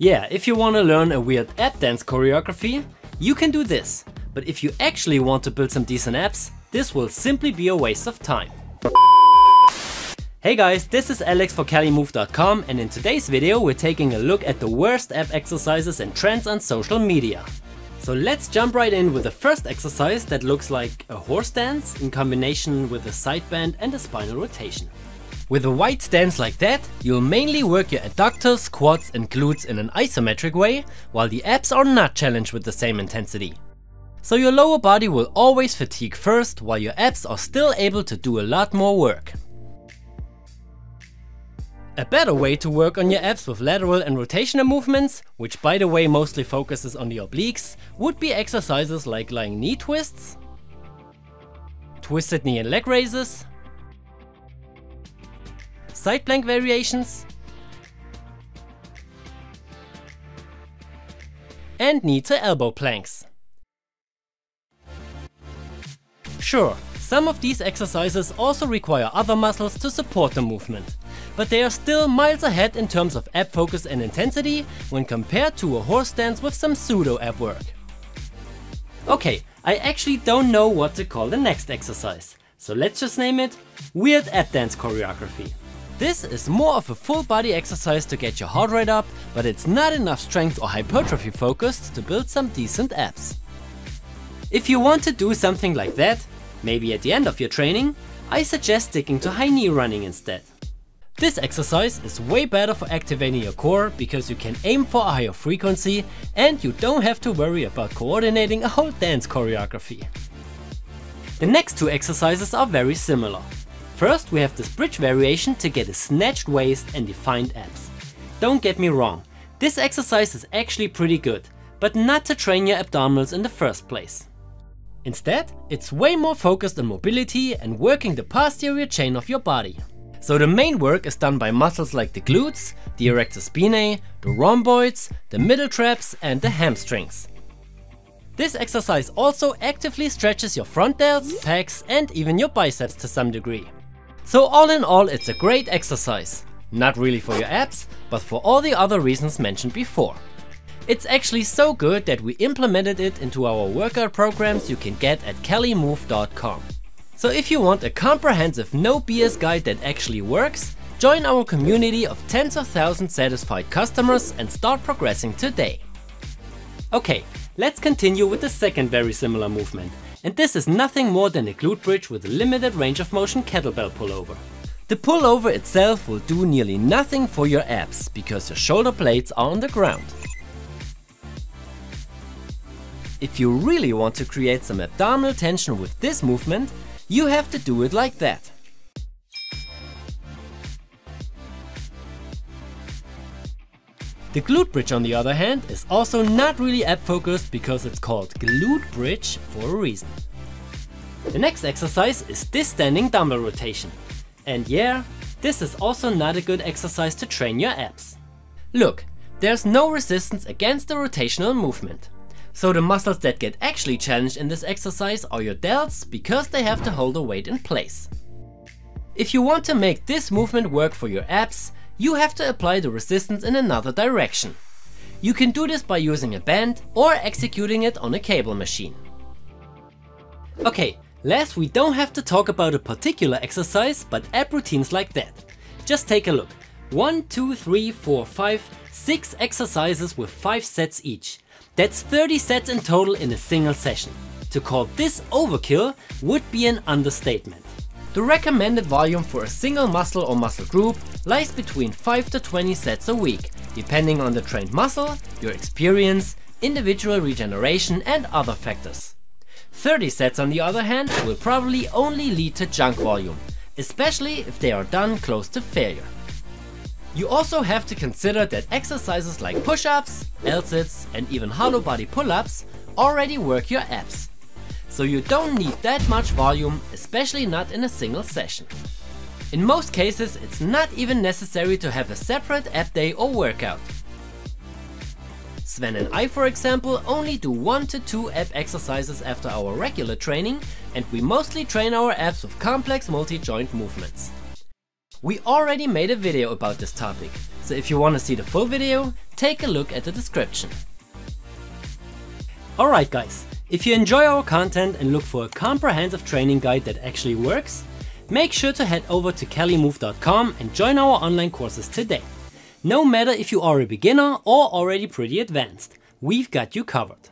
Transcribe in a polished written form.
Yeah, if you want to learn a weird ab dance choreography, you can do this. But if you actually want to build some decent abs, this will simply be a waste of time. Hey guys, this is Alex for CaliMove.com, and in today's video we're taking a look at the worst ab exercises and trends on social media. So let's jump right in with the first exercise that looks like a horse dance in combination with a side bend and a spinal rotation. With a wide stance like that, you'll mainly work your adductors, quads and glutes in an isometric way, while the abs are not challenged with the same intensity. So your lower body will always fatigue first, while your abs are still able to do a lot more work. A better way to work on your abs with lateral and rotational movements, which by the way mostly focuses on the obliques, would be exercises like lying knee twists, twisted knee and leg raises, side plank variations, and knee to elbow planks. Sure, some of these exercises also require other muscles to support the movement, but they are still miles ahead in terms of ab focus and intensity when compared to a horse dance with some pseudo ab work. Okay, I actually don't know what to call the next exercise, so let's just name it Weird Ab Dance Choreography. This is more of a full body exercise to get your heart rate up, but it's not enough strength or hypertrophy focused to build some decent abs. If you want to do something like that, maybe at the end of your training, I suggest sticking to high knee running instead. This exercise is way better for activating your core because you can aim for a higher frequency and you don't have to worry about coordinating a whole dance choreography. The next two exercises are very similar. First, we have this bridge variation to get a snatched waist and defined abs. Don't get me wrong, this exercise is actually pretty good, but not to train your abdominals in the first place. Instead, it's way more focused on mobility and working the posterior chain of your body. So the main work is done by muscles like the glutes, the erector spinae, the rhomboids, the middle traps and the hamstrings. This exercise also actively stretches your front delts, pecs and even your biceps to some degree. So all in all, it's a great exercise. Not really for your abs, but for all the other reasons mentioned before. It's actually so good that we implemented it into our workout programs you can get at CaliMove.com. So if you want a comprehensive no BS guide that actually works, join our community of tens of thousands satisfied customers and start progressing today. Okay, let's continue with the second very similar movement. And this is nothing more than a glute bridge with a limited range of motion kettlebell pullover. The pullover itself will do nearly nothing for your abs because your shoulder blades are on the ground. If you really want to create some abdominal tension with this movement, you have to do it like that. The glute bridge on the other hand is also not really ab focused because it's called glute bridge for a reason. The next exercise is this standing dumbbell rotation. And yeah, this is also not a good exercise to train your abs. Look, there's no resistance against the rotational movement. So the muscles that get actually challenged in this exercise are your delts because they have to hold the weight in place. If you want to make this movement work for your abs, you have to apply the resistance in another direction. You can do this by using a band or executing it on a cable machine. Okay, last we don't have to talk about a particular exercise, but ab routines like that. Just take a look. 1, 2, 3, 4, 5, 6 exercises with 5 sets each. That's 30 sets in total in a single session. To call this overkill would be an understatement. The recommended volume for a single muscle or muscle group lies between 5 to 20 sets a week, depending on the trained muscle, your experience, individual regeneration and other factors. 30 sets on the other hand will probably only lead to junk volume, especially if they are done close to failure. You also have to consider that exercises like push-ups, L-sits and even hollow body pull-ups already work your abs. So you don't need that much volume, especially not in a single session. In most cases, it's not even necessary to have a separate ab day or workout. Sven and I, for example, only do 1 to 2 ab exercises after our regular training, and we mostly train our abs with complex multi-joint movements. We already made a video about this topic, So if you want to see the full video, take a look at the description. Alright guys, if you enjoy our content and look for a comprehensive training guide that actually works, make sure to head over to kellymove.com and join our online courses today. No matter if you are a beginner or already pretty advanced, we've got you covered.